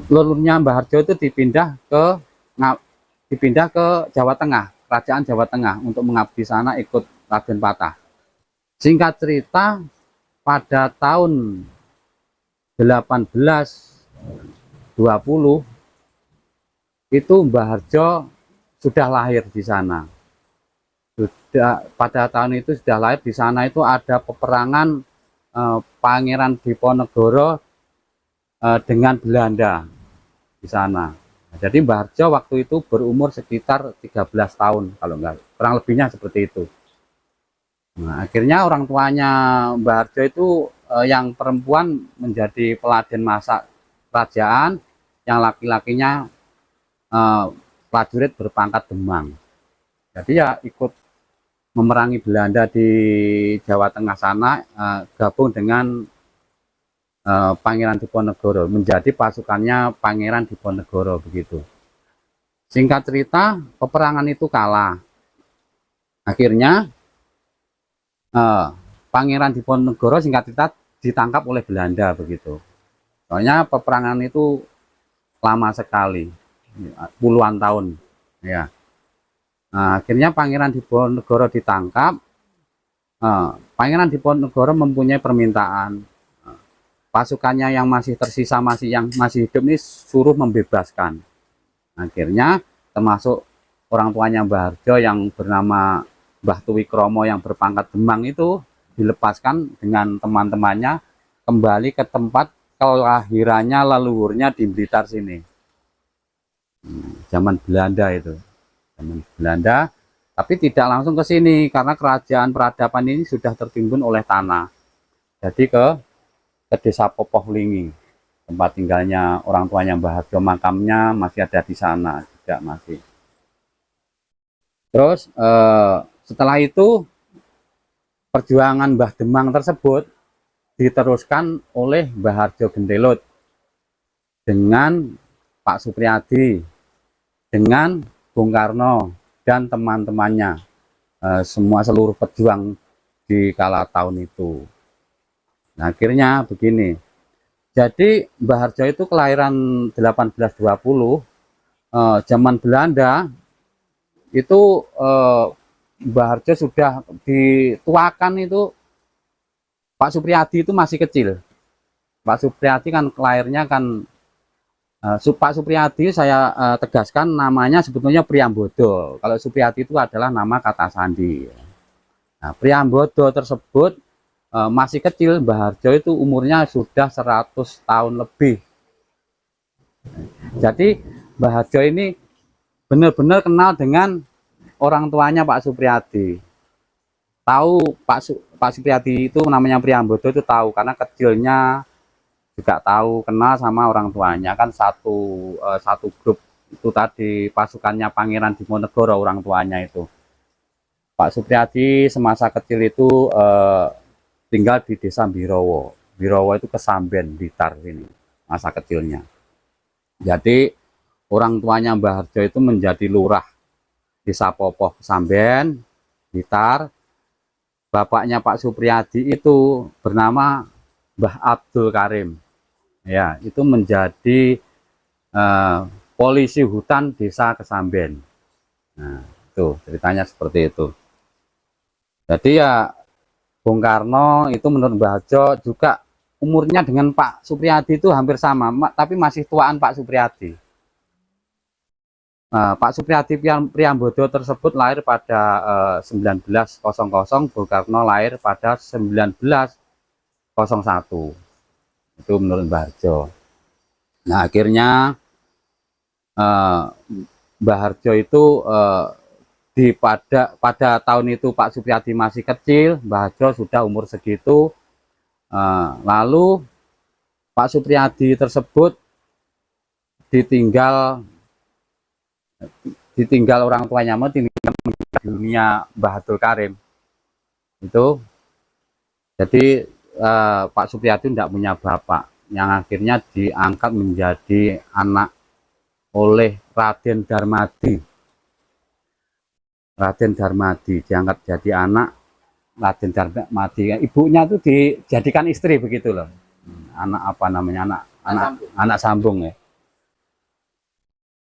leluhurnya Mbah Harjo itu dipindah ke Jawa Tengah, kerajaan Jawa Tengah untuk mengabdi sana ikut Raden Patah. Singkat cerita, pada tahun 1820 itu Mbah Harjo sudah lahir di sana. Pada tahun itu sudah lahir di sana. Itu ada peperangan Pangeran Diponegoro dengan Belanda di sana. Jadi Mbah Harjo waktu itu berumur sekitar 13 tahun, kalau enggak, kurang lebihnya seperti itu. Nah, akhirnya orang tuanya Mbah Harjo itu yang perempuan menjadi peladen masak kerajaan, yang laki-lakinya prajurit berpangkat Demang. Jadi ya ikut memerangi Belanda di Jawa Tengah sana, gabung dengan Pangeran Diponegoro, menjadi pasukannya Pangeran Diponegoro begitu. Singkat cerita, peperangan itu kalah. Akhirnya Pangeran Diponegoro singkat cerita ditangkap oleh Belanda begitu. Soalnya peperangan itu lama sekali, puluhan tahun. Ya. Nah, akhirnya Pangeran Diponegoro ditangkap. Pangeran Diponegoro mempunyai permintaan. Pasukannya yang masih tersisa, yang masih hidup ini suruh membebaskan. Akhirnya termasuk orang tuanya Mbah Harjo yang bernama Mbah Tuwikromo yang berpangkat Demang itu dilepaskan dengan teman-temannya kembali ke tempat kelahirannya, leluhurnya di Blitar sini. Zaman Belanda itu. Zaman Belanda, tapi tidak langsung ke sini karena kerajaan peradaban ini sudah tertimbun oleh tanah. Jadi ke desa Popohlingi, tempat tinggalnya orang tuanya Mbah Harjo, makamnya masih ada di sana juga masih. Terus setelah itu perjuangan Mbah Demang tersebut diteruskan oleh Mbah Harjo Gentelut dengan Pak Supriyadi, dengan Bung Karno dan teman-temannya, semua seluruh pejuang di kala tahun itu. Nah, akhirnya begini. Jadi Mbah Harjo itu kelahiran 1820, zaman Belanda itu Mbah Harjo sudah dituakan itu, Pak Supriyadi itu masih kecil. Pak Supriyadi kan kelahirnya kan Pak Supriyadi saya tegaskan namanya sebetulnya Priambodo. Kalau Supriyadi itu adalah nama kata sandi. Nah, Priambodo tersebut masih kecil. Mbah Harjo itu umurnya sudah 100 tahun lebih. Jadi Mbah Harjo ini benar-benar kenal dengan orang tuanya Pak Supriyadi. Tahu Pak Supriyadi itu namanya Priambodo itu tahu karena kecilnya juga tahu, kenal sama orang tuanya kan satu grup itu tadi, pasukannya Pangeran Diponegoro orang tuanya itu. Pak Supriyadi semasa kecil itu tinggal di desa Birowo. Birowo itu Kesamben, Blitar ini masa kecilnya. Jadi orang tuanya Mbah Harjo itu menjadi lurah desa Popoh Kesamben, Blitar. Bapaknya Pak Supriyadi itu bernama Mbah Abdul Karim. Ya, itu menjadi polisi hutan desa Kesamben. Nah, itu ceritanya seperti itu. Jadi ya Bung Karno itu menurut Mbah Harjo juga umurnya dengan Pak Supriyadi itu hampir sama, tapi masih tuaan Pak Supriyadi. Pak Supriyadi Priambodo tersebut lahir pada 1900, Bung Karno lahir pada 1901. Itu menurut Mbah Harjo. Nah, akhirnya Mbah Harjo itu pada tahun itu Pak Supriyadi masih kecil, Mbah Harjo sudah umur segitu. Lalu Pak Supriyadi tersebut ditinggal orang tuanya, meninggal dunia Mbah Abdul Karim itu. Jadi Pak Supriyadi tidak punya bapak, yang akhirnya diangkat menjadi anak oleh Raden Darmadi. Raden Darmadi diangkat jadi anak Raden Darmadi. Ibunya itu dijadikan istri begitu loh. Anak apa namanya, anak sambung ya.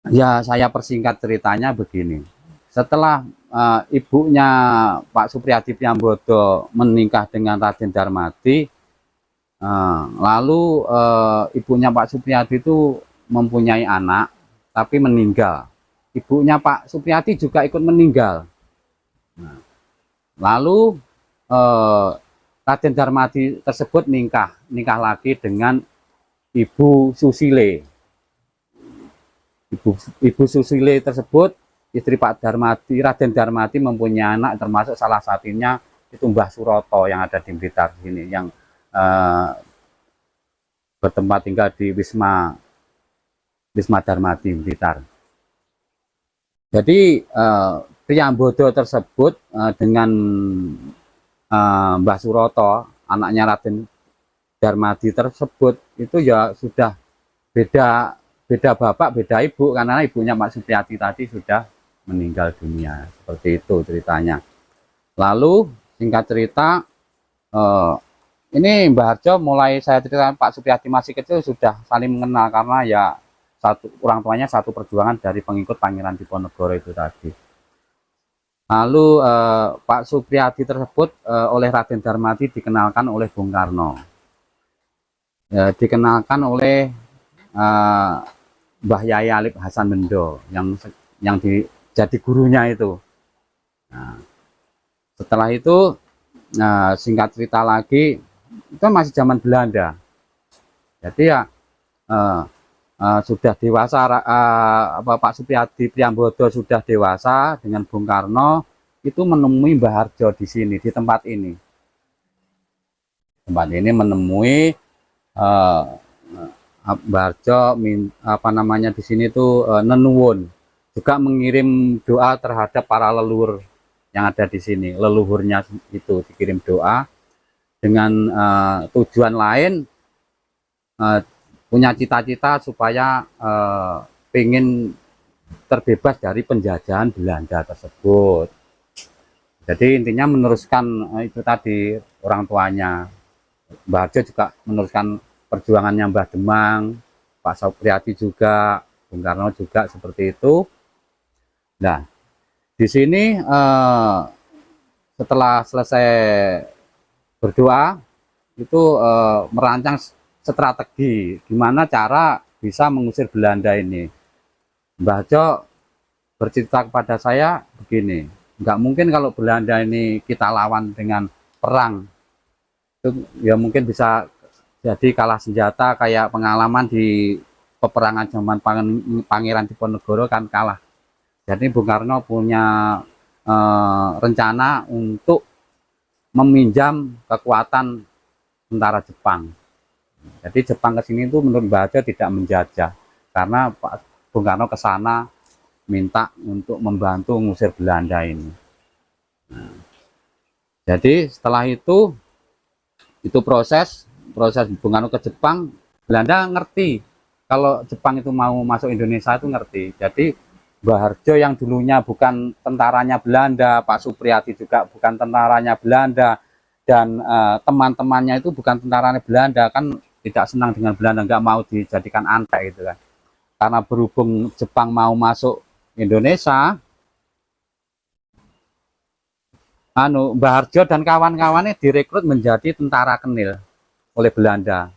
Ya, saya persingkat ceritanya begini. Setelah ibunya Pak Supriyadi Priambodo menikah dengan Raden Darmati, lalu ibunya Pak Supriyadi itu mempunyai anak, tapi meninggal. Ibunya Pak Supriyadi juga ikut meninggal. Nah, lalu eh, Raden Darmati tersebut nikah lagi dengan Ibu Susile. Ibu, Ibu Susile tersebut, istri Pak Darmati, Raden Darmati mempunyai anak, termasuk salah satunya itu Mbah Suroto yang ada di Blitar sini, yang eh, bertempat tinggal di Wisma Darmati Blitar. Jadi Priambodo tersebut dengan Mbah Suroto, anaknya Raden Darmadi tersebut, itu ya sudah beda beda bapak, beda ibu, karena ibunya Pak Supriyadi tadi sudah meninggal dunia. Seperti itu ceritanya. Lalu singkat cerita, eh, ini Mbah Harjo mulai saya ceritakan Pak Supriyadi masih kecil sudah saling mengenal, karena ya satu orang tuanya satu perjuangan dari pengikut Pangeran Diponegoro itu tadi. Lalu Pak Supriyadi tersebut oleh Raden Darmati dikenalkan oleh Bung Karno, dikenalkan oleh eh, Mbah Yai Alip Hasan Bendo jadi gurunya itu. Nah, setelah itu singkat cerita lagi, itu masih zaman Belanda. Jadi ya sudah dewasa, Pak Supriyadi Priambodo sudah dewasa dengan Bung Karno, itu menemui Mbah Harjo di sini, di tempat ini. Tempat ini menemui uh, Mbah Harjo apa namanya di sini tuh nenuwun, juga mengirim doa terhadap para leluhur yang ada di sini. Leluhurnya itu dikirim doa dengan tujuan lain, punya cita-cita supaya pengen terbebas dari penjajahan Belanda tersebut. Jadi intinya meneruskan itu tadi orang tuanya. Mbah Harjo juga meneruskan perjuangannya Mbah Demang, Pak Supriyadi juga, Bung Karno juga seperti itu. Nah, di sini setelah selesai berdoa, itu merancang strategi gimana cara bisa mengusir Belanda ini. Mbah Harjo bercerita kepada saya begini, nggak mungkin kalau Belanda ini kita lawan dengan perang, itu ya mungkin bisa jadi kalah senjata, kayak pengalaman di peperangan zaman Pangeran Diponegoro kan kalah. Jadi Bung Karno punya rencana untuk meminjam kekuatan tentara Jepang. Jadi Jepang ke sini itu menurut Mbah Harjo tidak menjajah, karena Pak Bung Karno ke sana minta untuk membantu mengusir Belanda ini. Nah, jadi setelah itu proses Bung Karno ke Jepang, Belanda ngerti kalau Jepang itu mau masuk Indonesia, itu ngerti. Jadi Mbah Harjo yang dulunya bukan tentaranya Belanda, Pak Supriyadi juga bukan tentaranya Belanda, dan teman-temannya itu bukan tentaranya Belanda, kan tidak senang dengan Belanda, nggak mau dijadikan antek gitu kan. Karena berhubung Jepang mau masuk Indonesia, Mbah Harjo dan kawan-kawannya direkrut menjadi tentara Kenil oleh Belanda.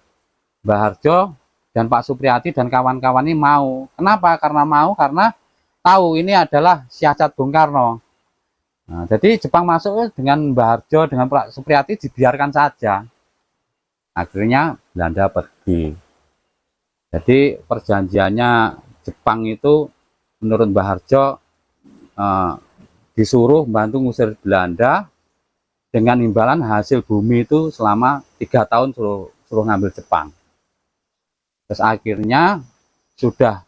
Mbah Harjo dan Pak Supriyadi dan kawan-kawan ini mau. Kenapa? Karena tahu ini adalah siasat Bung Karno. Nah, jadi Jepang masuk dengan Mbah Harjo dengan Pak Supriyadi dibiarkan saja. Akhirnya Belanda pergi. Jadi perjanjiannya Jepang itu menurut Mbah Harjo disuruh membantu ngusir Belanda dengan imbalan hasil bumi itu selama 3 tahun suruh ngambil Jepang. Terus akhirnya sudah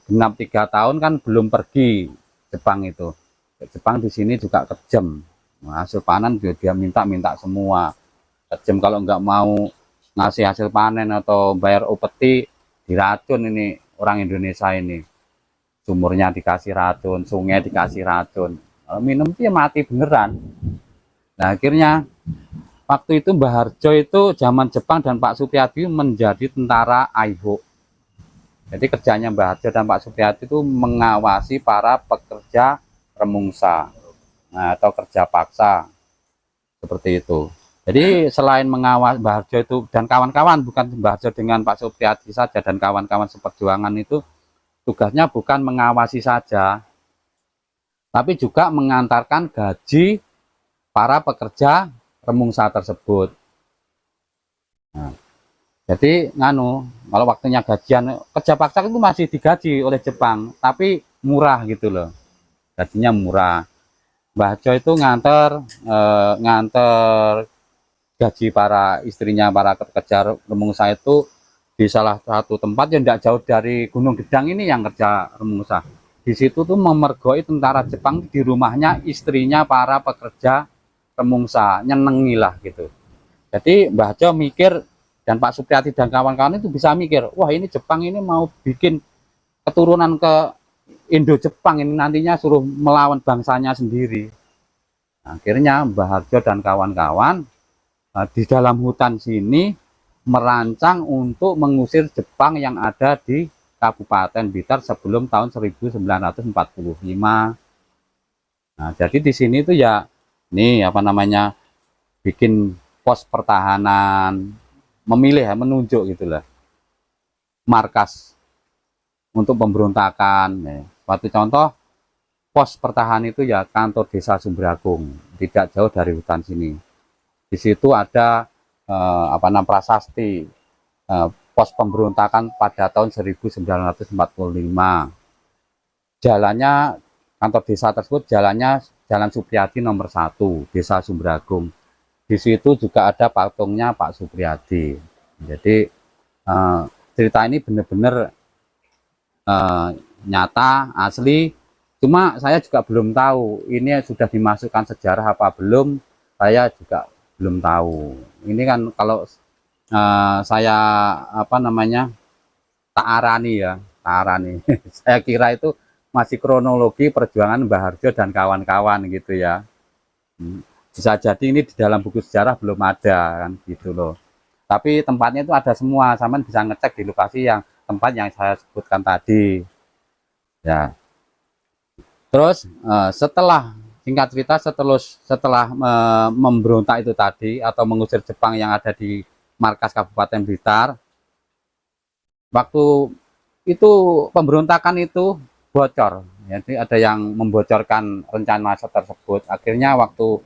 genap 3 tahun kan belum pergi Jepang itu. Jepang di sini juga kejam. Hasil panen dia minta semua. Kejam, kalau nggak mau ngasih hasil panen atau bayar upeti, diracun ini orang Indonesia ini. Sumurnya dikasih racun, sungai dikasih racun. Kalau minum dia mati beneran. Nah akhirnya waktu itu Mbah Harjo itu zaman Jepang dan Pak Supriyadi menjadi tentara Aiho. Jadi kerjanya Mbah Harjo dan Pak Supriyadi itu mengawasi para pekerja remungsa, nah, atau kerja paksa seperti itu. Jadi selain mengawasi Mbah Harjo itu dan kawan-kawan, bukan Mbah Harjo dengan Pak Supriyadi saja dan kawan-kawan seperjuangan itu, tugasnya bukan mengawasi saja, tapi juga mengantarkan gaji para pekerja remungsa tersebut. Nah, jadi kalau waktunya gajian, kerja paksa itu masih digaji oleh Jepang, tapi murah gitu loh, gajinya murah. Mbah Harjo itu nganter gaji para istrinya para pekerja remungsa itu di salah satu tempat yang tidak jauh dari Gunung Gedang ini yang kerja remungsa. Di situ tuh memergoi tentara Jepang di rumahnya istrinya para pekerja remungsa, nyenengilah gitu. Jadi Mbah Harjo mikir dan Pak Supriyadi dan kawan-kawan itu bisa mikir, wah ini Jepang ini mau bikin keturunan ke Indo-Jepang ini nantinya suruh melawan bangsanya sendiri. Akhirnya Mbah Harjo dan kawan-kawan di dalam hutan sini merancang untuk mengusir Jepang yang ada di Kabupaten Blitar sebelum tahun 1945. Nah, jadi di sini tuh ya nih apa namanya bikin pos pertahanan, memilih menunjuk gitulah markas untuk pemberontakan. Suatu contoh pos pertahanan itu ya kantor desa Sumbragung, tidak jauh dari hutan sini. Di situ ada prasasti pos pemberontakan pada tahun 1945. Jalannya kantor desa tersebut jalannya Jalan Supriyadi nomor 1, Desa Sumbragung. Di situ juga ada patungnya Pak Supriyadi. Jadi cerita ini benar-benar nyata, asli. Cuma saya juga belum tahu ini sudah dimasukkan sejarah apa belum. Saya juga belum tahu. Ini kan kalau saya tak arani ya, tak arani. Saya kira itu masih kronologi perjuangan Mbah Harjo dan kawan-kawan gitu ya. Bisa jadi ini di dalam buku sejarah belum ada kan gitu loh. Tapi tempatnya itu ada semua, sama bisa ngecek di lokasi yang tempat yang saya sebutkan tadi. Ya. Terus setelah singkat cerita setelah memberontak itu tadi atau mengusir Jepang yang ada di markas Kabupaten Blitar, waktu itu pemberontakan itu bocor, jadi ada yang membocorkan rencana tersebut. Akhirnya waktu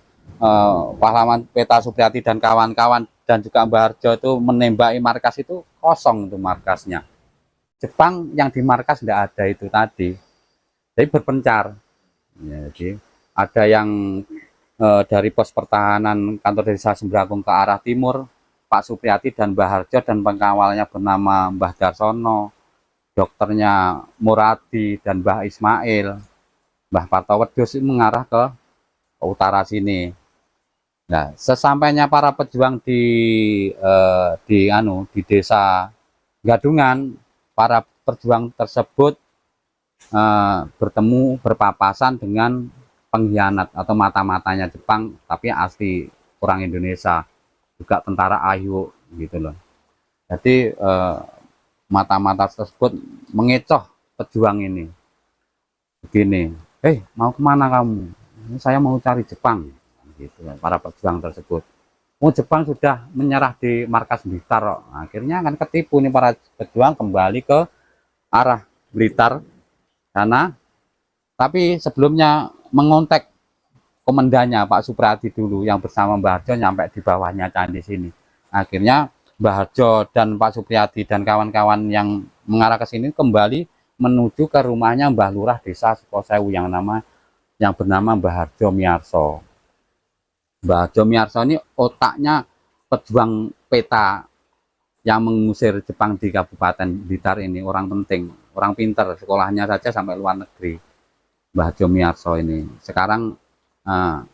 pahlawan Peta Supriyadi dan kawan-kawan dan juga Mbah Harjo itu menembaki markas itu, kosong itu markasnya. Jepang yang di markas tidak ada itu tadi, jadi berpencar. Ya, jadi ada yang dari pos pertahanan kantor desa Sumbragung ke arah timur, Pak Supriyadi dan Mbah Harjo dan pengawalnya bernama Mbah Darsono, dokternya Muradi dan Mbah Ismail, Mbah Partowedus mengarah ke utara sini. Nah, sesampainya para pejuang di desa Gadungan, para pejuang tersebut berpapasan dengan pengkhianat atau mata-matanya Jepang, tapi asli orang Indonesia, juga tentara Ayu gitu loh. Jadi mata-mata tersebut mengecoh pejuang ini. Begini, mau kemana kamu? Saya mau cari Jepang, gitu para pejuang tersebut. Jepang sudah menyerah di markas Blitar. Akhirnya akan ketipu nih para pejuang, kembali ke arah Blitar sana. Tapi sebelumnya mengontak komandannya Pak Supriyadi dulu yang bersama Mbah Harjo nyampe di bawahnya candi sini. Akhirnya Mbah Harjo dan Pak Supriyadi dan kawan-kawan yang mengarah ke sini kembali menuju ke rumahnya Mbah Lurah Desa Sukosewu yang bernama Mbah Harjo Miarso. Mbah Harjo Miarso ini otaknya pejuang peta yang mengusir Jepang di Kabupaten Blitar ini, orang penting, orang pinter, sekolahnya saja sampai luar negeri. Mbah Harjo Miarso ini sekarang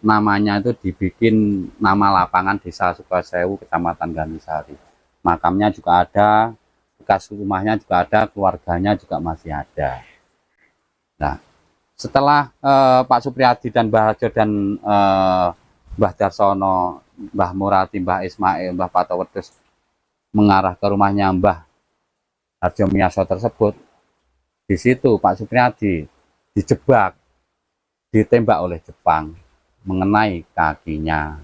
namanya itu dibikin nama lapangan Desa Sukosewu, Kecamatan Ganisari. Makamnya juga ada, bekas rumahnya juga ada, keluarganya juga masih ada. Nah, setelah Pak Supriyadi dan Mbah Harjo dan Mbah Darsono, Mbah Muradi, Mbah Ismail, Mbah Partowedus mengarah ke rumahnya Mbah Harjomiarso tersebut. Di situ Pak Supriyadi dijebak, ditembak oleh Jepang mengenai kakinya,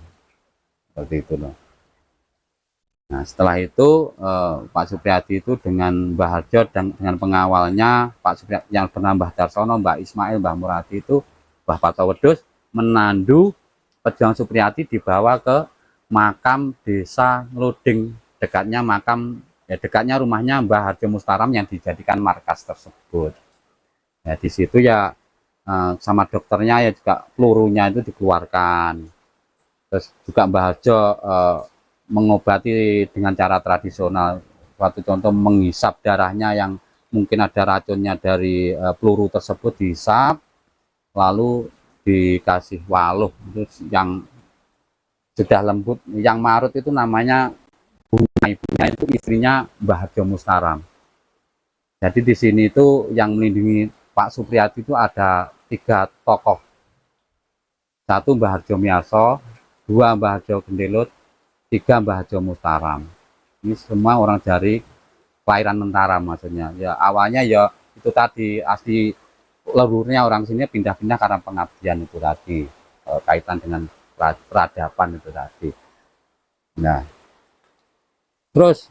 seperti itu loh. Nah, setelah itu Pak Supriyadi itu dengan Mbah Harjo dan dengan pengawalnya Pak Supriyadi yang bernama Mbah Darsono, Mbah Ismail, Mbah Muradi itu, Mbah Pato Wedhus menandu pejuang Supriyadi dibawa ke makam desa Ngluding, dekatnya dekatnya rumahnya Mbah Harjo Mustaram yang dijadikan markas tersebut. Ya di situ ya sama dokternya ya juga pelurunya itu dikeluarkan. Terus juga Mbah Harjo mengobati dengan cara tradisional, suatu contoh menghisap darahnya yang mungkin ada racunnya dari peluru tersebut, dihisap lalu dikasih waluh yang sudah lembut, yang marut itu namanya Bunga. Ibunya itu istrinya Mbah Harjo Mustaram. Jadi di sini itu yang melindungi Pak Supriyadi itu ada 3 tokoh, 1 Mbah Harjomiarso, 2 Mbah Harjo Gendelot, 3 Mbah Harjo Mustaram. Ini semua orang dari kelahiran Mentaram maksudnya. Ya awalnya ya itu tadi, asli leluhurnya orang sini pindah-pindah karena pengabdian itu tadi, kaitan dengan peradaban itu tadi. Nah, terus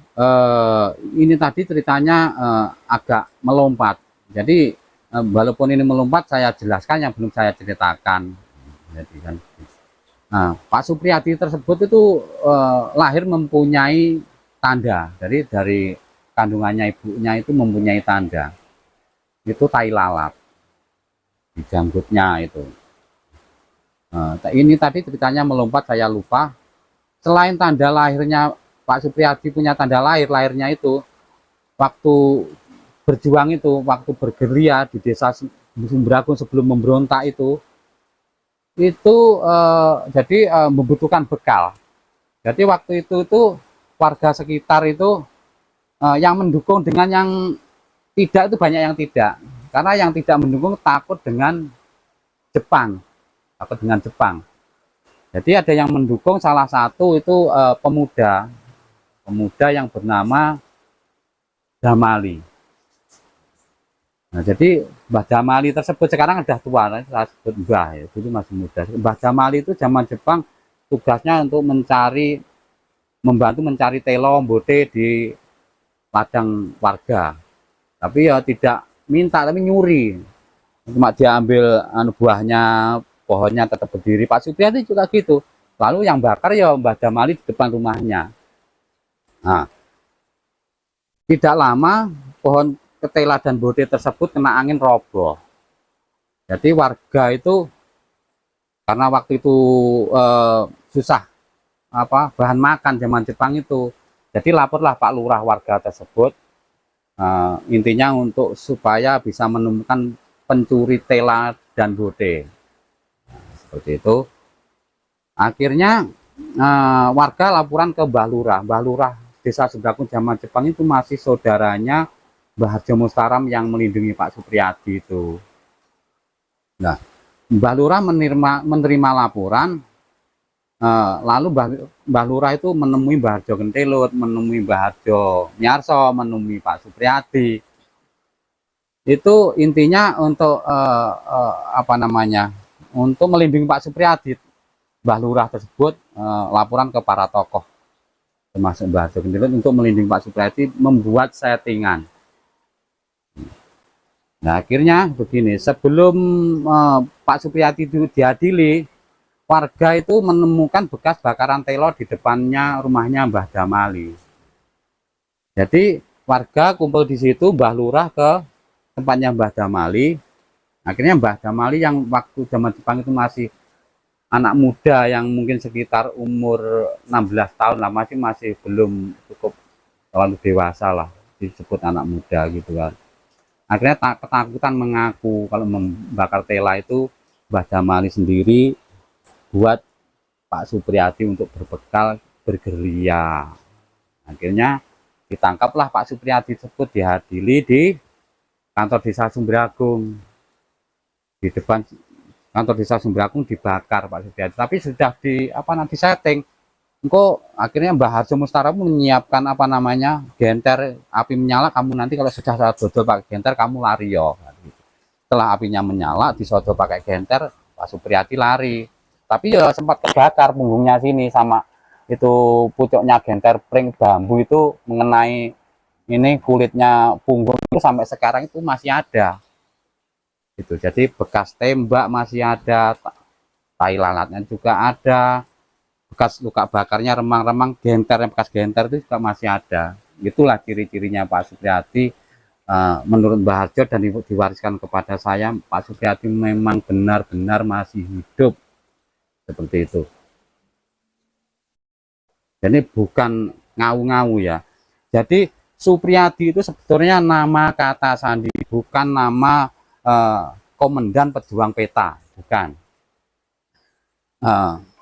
ini tadi ceritanya agak melompat. Jadi walaupun ini melompat, saya jelaskan yang belum saya ceritakan. Jadi kan. Nah, Pak Supriyadi tersebut itu lahir mempunyai tanda. Jadi dari kandungannya ibunya itu mempunyai tanda. Itu tai lalat di janggutnya itu. Ini tadi ceritanya melompat, saya lupa. Selain tanda lahirnya Pak Supriyadi punya tanda lahirnya itu waktu berjuang itu, waktu bergerilya di desa Sumbragung sebelum memberontak itu jadi membutuhkan bekal. Jadi waktu itu warga sekitar itu yang mendukung dengan yang tidak itu banyak yang tidak. Karena yang tidak mendukung takut dengan Jepang. Takut dengan Jepang. Jadi ada yang mendukung, salah satu itu pemuda yang bernama Damali. Nah, jadi Mbah Damali tersebut sekarang sudah tua, saya sebut Mbah ya, dulu masih muda. Mbah Damali itu zaman Jepang tugasnya untuk membantu mencari telo bote di ladang warga. Tapi ya tidak minta, tapi nyuri. Cuma dia ambil buahnya, pohonnya tetap berdiri. Pak Supriyadi juga gitu. Lalu yang bakar ya Mbah Damali di depan rumahnya. Nah, tidak lama pohon ketela dan bote tersebut kena angin roboh. Jadi warga itu karena waktu itu susah bahan makan zaman Jepang itu, jadi laporlah Pak Lurah warga tersebut, intinya untuk supaya bisa menemukan pencuri tela dan bote. Seperti itu. Akhirnya warga laporan ke Mbah Lurah desa Sumbragung zaman Jepang itu masih saudaranya Mbah Harjo Mustaram yang melindungi Pak Supriyadi itu. Nah, Mbah Lurah menerima laporan, lalu Mbah Lurah itu menemui Mbah Harjo Gendelot, menemui Mbah Harjo Miarso, menemui Pak Supriyadi. Itu intinya untuk untuk melindungi Pak Supriyadi. Mbah Lurah tersebut laporan ke para tokoh, termasuk Mbah Harjo Gendelot, untuk melindungi Pak Supriyadi, membuat settingan. Nah, akhirnya begini, sebelum Pak Supriyadi itu diadili, warga itu menemukan bekas bakaran telo di depannya rumahnya Mbah Damali. Jadi warga kumpul di situ, Mbah Lurah ke tempatnya Mbah Damali. Akhirnya Mbah Damali yang waktu zaman Jepang itu masih anak muda, yang mungkin sekitar umur 16 tahun lah, masih belum cukup terlalu dewasa lah, disebut anak muda gitu kan. Akhirnya ketakutan mengaku kalau membakar tela itu Mbah Damali sendiri buat Pak Supriyadi untuk berbekal bergerilya. Akhirnya ditangkaplah Pak Supriyadi tersebut, dihadili di kantor desa Sumbragung. Di depan kantor desa Sumbragung dibakar Pak Supriyadi, tapi sudah disetting engkau akhirnya Mbah Harjo Mustara menyiapkan apa namanya genter, api menyala, kamu nanti kalau sudah saya dodol pakai genter kamu lari yo. Setelah apinya menyala disodol pakai genter, Pak Supriyadi lari, tapi ya sempat kebakar punggungnya sini sama itu pucuknya genter pring bambu itu mengenai ini kulitnya punggung itu sampai sekarang itu masih ada itu. Jadi bekas tembak masih ada, tai lalatnya juga ada, bekas luka bakarnya, remang-remang genter, bekas genter itu juga masih ada. Itulah ciri-cirinya Pak Supriyadi. Menurut Mbah Harjo dan diwariskan kepada saya, Pak Supriyadi memang benar-benar masih hidup seperti itu. Jadi bukan ngau-ngau ya. Jadi Supriyadi itu sebetulnya nama kata sandi, bukan nama komandan pejuang peta, bukan.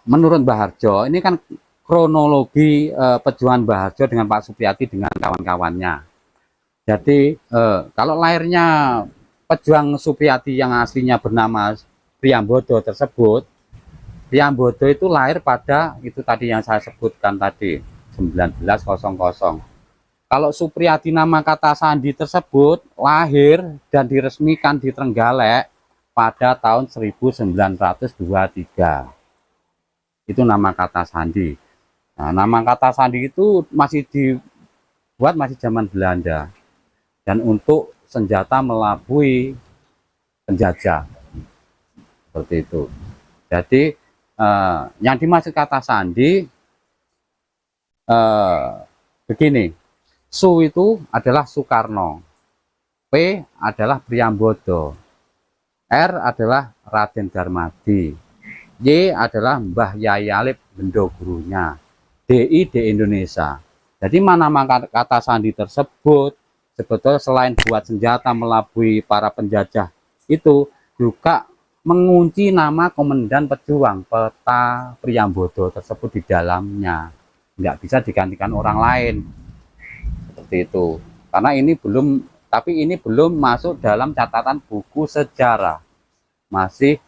Menurut Mbah Harjo, ini kan kronologi perjuangan Mbah Harjo dengan Pak Supriyadi dengan kawan-kawannya. Jadi kalau lahirnya pejuang Supriyadi yang aslinya bernama Priyambodo tersebut, Priyambodo itu lahir pada itu tadi yang saya sebutkan tadi 1900. Kalau Supriyadi nama kata sandi tersebut lahir dan diresmikan di Trenggalek pada tahun 1923. Itu nama kata sandi. Nah, nama kata sandi itu masih dibuat masih zaman Belanda. Dan untuk senjata melabui penjajah seperti itu. Jadi yang dimaksud kata sandi begini, Su itu adalah Soekarno, P adalah Priyambodo, R adalah Raden Darmadi, Y adalah Mbah Yai Alip bendogurunya, DI di Indonesia. Jadi mana kata sandi tersebut sebetulnya selain buat senjata melabui para penjajah itu juga mengunci nama komandan pejuang peta Priyambodo tersebut di dalamnya, nggak bisa digantikan orang lain seperti itu. Karena ini belum, tapi ini belum masuk dalam catatan buku sejarah, masih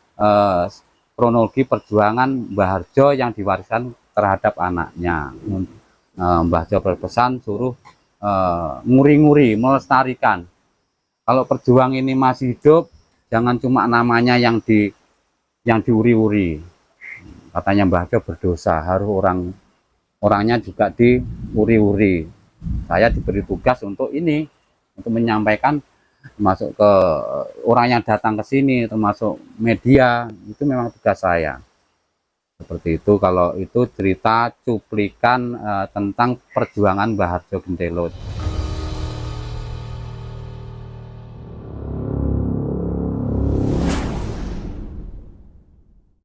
kronologi perjuangan Mbah Harjo yang diwariskan terhadap anaknya. Mbah Harjo berpesan suruh nguri-nguri, melestarikan. Kalau perjuang ini masih hidup, jangan cuma namanya yang diuri-uri. Katanya Mbah Harjo berdosa, harus orangnya juga diuri-uri. Saya diberi tugas untuk ini, untuk menyampaikan masuk ke orang yang datang ke sini, termasuk media, itu memang tugas saya. Seperti itu. Kalau itu cerita cuplikan tentang perjuangan Mbah Harjo Gentelut.